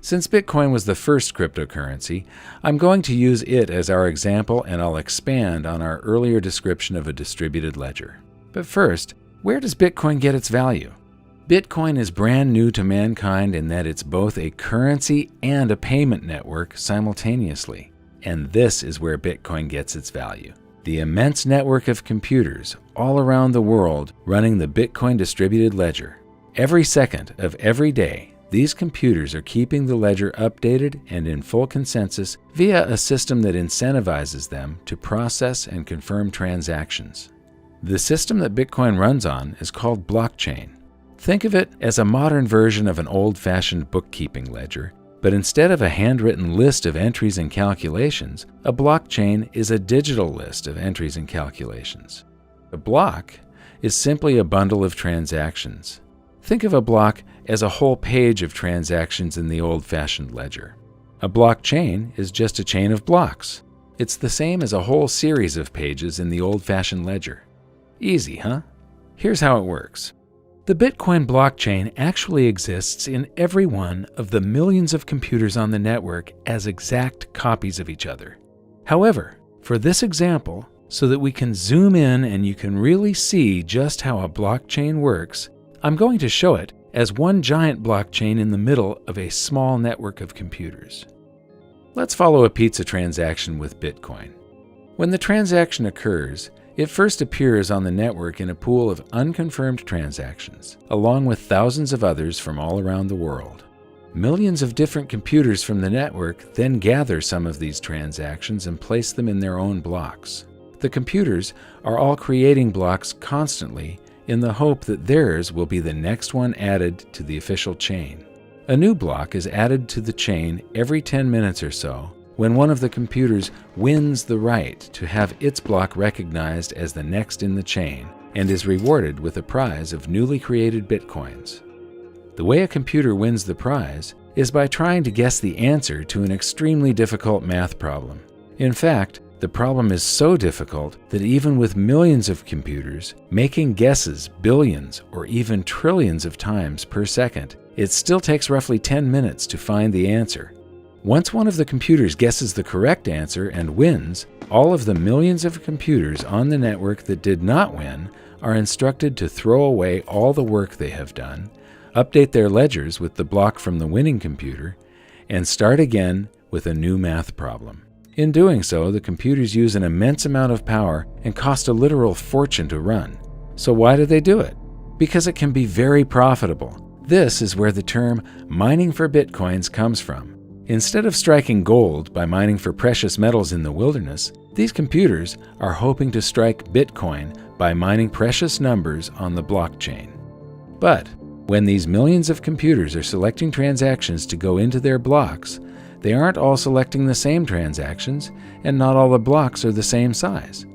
Since Bitcoin was the first cryptocurrency, I'm going to use it as our example, and I'll expand on our earlier description of a distributed ledger. But first, where does Bitcoin get its value? Bitcoin is brand new to mankind in that it's both a currency and a payment network simultaneously. And this is where Bitcoin gets its value. The immense network of computers all around the world running the Bitcoin distributed ledger. Every second of every day, these computers are keeping the ledger updated and in full consensus via a system that incentivizes them to process and confirm transactions. The system that Bitcoin runs on is called blockchain. Think of it as a modern version of an old-fashioned bookkeeping ledger, but instead of a handwritten list of entries and calculations, a blockchain is a digital list of entries and calculations. A block is simply a bundle of transactions. Think of a block as a whole page of transactions in the old-fashioned ledger. A blockchain is just a chain of blocks. It's the same as a whole series of pages in the old-fashioned ledger. Easy, huh? Here's how it works. The Bitcoin blockchain actually exists in every one of the millions of computers on the network as exact copies of each other. However, for this example, so that we can zoom in and you can really see just how a blockchain works, I'm going to show it as one giant blockchain in the middle of a small network of computers. Let's follow a pizza transaction with Bitcoin. When the transaction occurs, it first appears on the network in a pool of unconfirmed transactions, along with thousands of others from all around the world. Millions of different computers from the network then gather some of these transactions and place them in their own blocks. The computers are all creating blocks constantly in the hope that theirs will be the next one added to the official chain. A new block is added to the chain every 10 minutes or so, when one of the computers wins the right to have its block recognized as the next in the chain and is rewarded with a prize of newly created bitcoins. The way a computer wins the prize is by trying to guess the answer to an extremely difficult math problem. In fact, the problem is so difficult that even with millions of computers making guesses billions or even trillions of times per second, it still takes roughly 10 minutes to find the answer. Once one of the computers guesses the correct answer and wins, all of the millions of computers on the network that did not win are instructed to throw away all the work they have done, update their ledgers with the block from the winning computer, and start again with a new math problem. In doing so, the computers use an immense amount of power and cost a literal fortune to run. So why do they do it? Because it can be very profitable. This is where the term mining for bitcoins comes from. Instead of striking gold by mining for precious metals in the wilderness, these computers are hoping to strike Bitcoin by mining precious numbers on the blockchain. But when these millions of computers are selecting transactions to go into their blocks, they aren't all selecting the same transactions, and not all the blocks are the same size.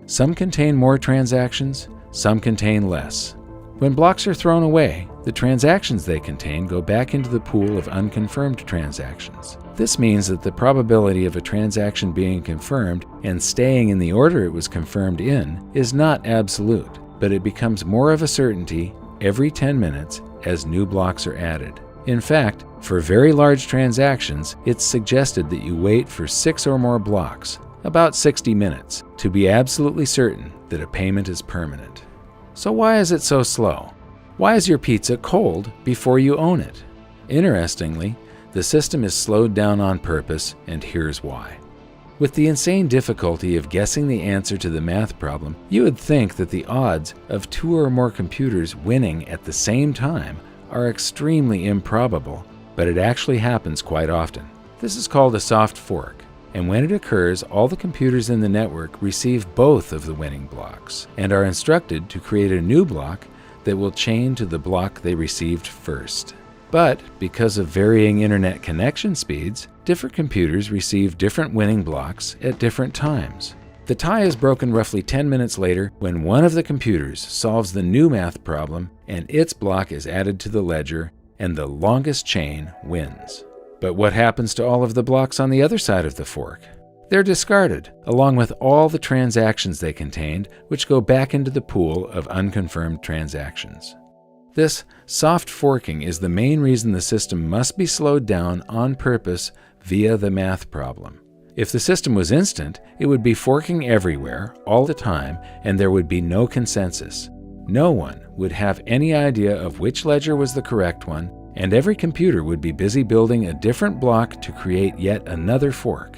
Some contain more transactions, some contain less. When blocks are thrown away, the transactions they contain go back into the pool of unconfirmed transactions. This means that the probability of a transaction being confirmed and staying in the order it was confirmed in is not absolute, but it becomes more of a certainty every 10 minutes as new blocks are added. In fact, for very large transactions, it's suggested that you wait for 6 or more blocks, about 60 minutes, to be absolutely certain that a payment is permanent. So why is it so slow? Why is your pizza cold before you own it? Interestingly, the system is slowed down on purpose, and here's why. With the insane difficulty of guessing the answer to the math problem, you would think that the odds of 2 or more computers winning at the same time are extremely improbable, but it actually happens quite often. This is called a soft fork, and when it occurs, all the computers in the network receive both of the winning blocks and are instructed to create a new block that will chain to the block they received first. But because of varying internet connection speeds, different computers receive different winning blocks at different times. The tie is broken roughly 10 minutes later when one of the computers solves the new math problem and its block is added to the ledger, and the longest chain wins. But what happens to all of the blocks on the other side of the fork? They're discarded, along with all the transactions they contained, which go back into the pool of unconfirmed transactions. This soft forking is the main reason the system must be slowed down on purpose via the math problem. If the system was instant, it would be forking everywhere, all the time, and there would be no consensus. No one would have any idea of which ledger was the correct one, and every computer would be busy building a different block to create yet another fork.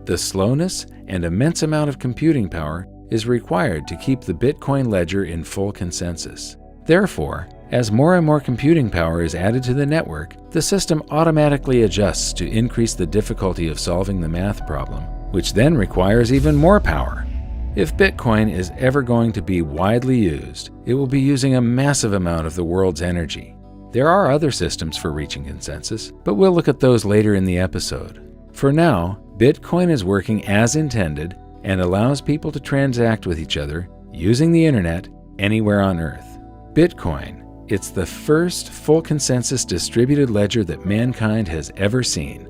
The slowness and immense amount of computing power is required to keep the Bitcoin ledger in full consensus. Therefore, as more and more computing power is added to the network, the system automatically adjusts to increase the difficulty of solving the math problem, which then requires even more power. If Bitcoin is ever going to be widely used, it will be using a massive amount of the world's energy. There are other systems for reaching consensus, but we'll look at those later in the episode. For now, Bitcoin is working as intended and allows people to transact with each other using the internet anywhere on Earth. Bitcoin, it's the first full consensus distributed ledger that mankind has ever seen.